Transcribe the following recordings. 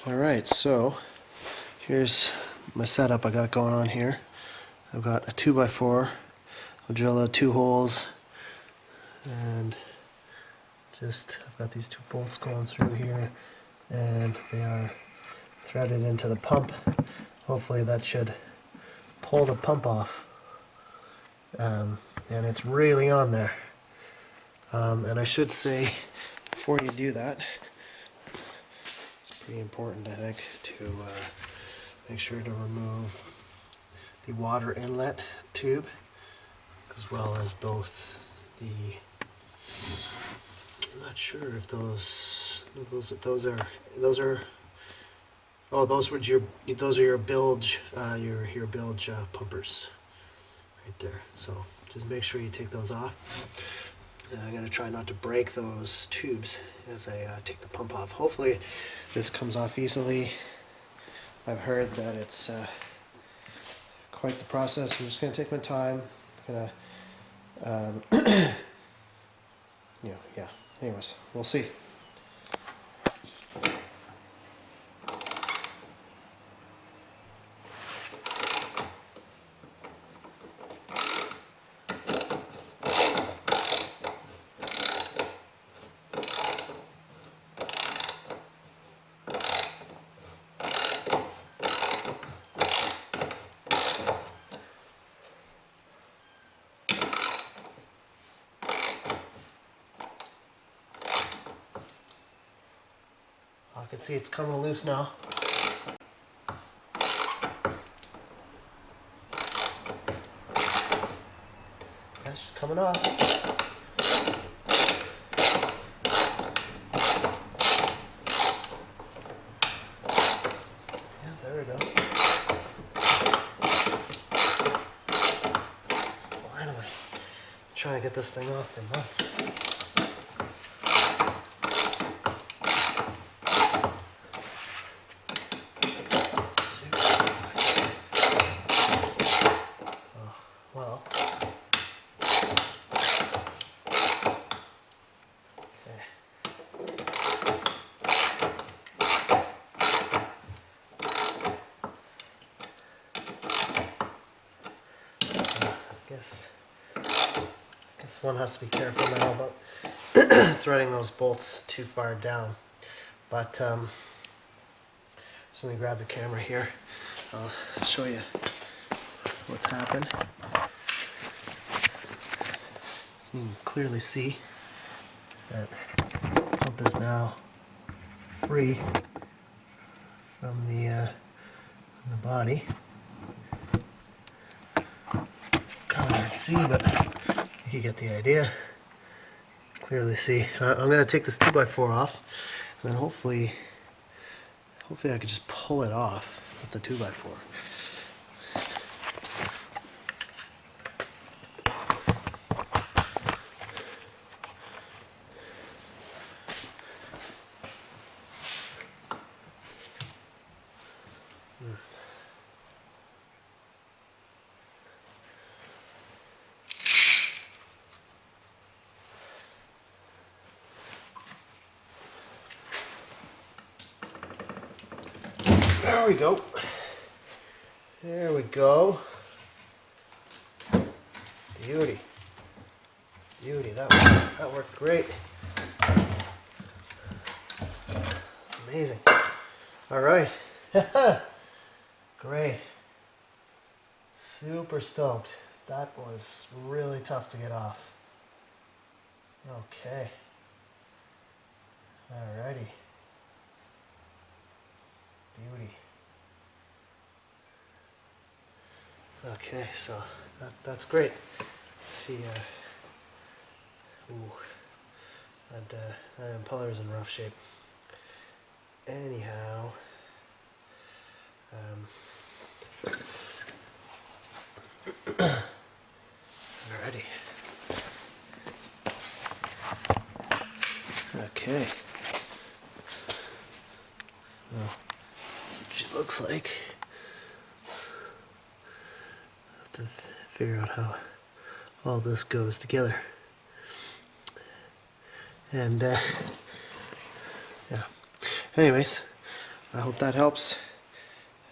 Alright, so here's my setup I got going on here. I've got a 2x4. I'll drill out 2 holes and I've got these 2 bolts going through here and they are threaded into the pump. Hopefully that should pull the pump off. And it's really on there. And I should say, before you do that, it's pretty important, I think, to make sure to remove the water inlet tube, as well as both the. I'm not sure if those are. Oh, those are your bilge pumpers, right there. So just make sure you take those off. And I'm going to try not to break those tubes as I take the pump off. Hopefully this comes off easily. I've heard that it's quite the process. I'm just going to take my time. I'm going to, yeah. Anyways, we'll see. I can see it's coming loose now. That's just coming off. Yeah, there we go. Finally. Trying to get this thing off for months. Well, okay. I guess one has to be careful now about threading those bolts too far down. But just let me grab the camera here. I'll show you what's happened. You can clearly see that the pump is now free from the body. It's kind of hard to see, but you get the idea. Clearly see. I'm going to take this 2x4 off, and then hopefully I can just pull it off with the 2x4. There we go. There we go. Beauty. Beauty. That worked great. Amazing. All right. Great. Super stoked. That was really tough to get off. Okay. Alrighty. Beauty. Okay, so that's great. See, that impeller's in rough shape. Anyhow, alrighty. Okay. Well, that's what she looks like. Have to figure out how all this goes together. And yeah. Anyways, I hope that helps.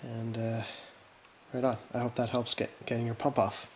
And right on. I hope that helps getting your pump off.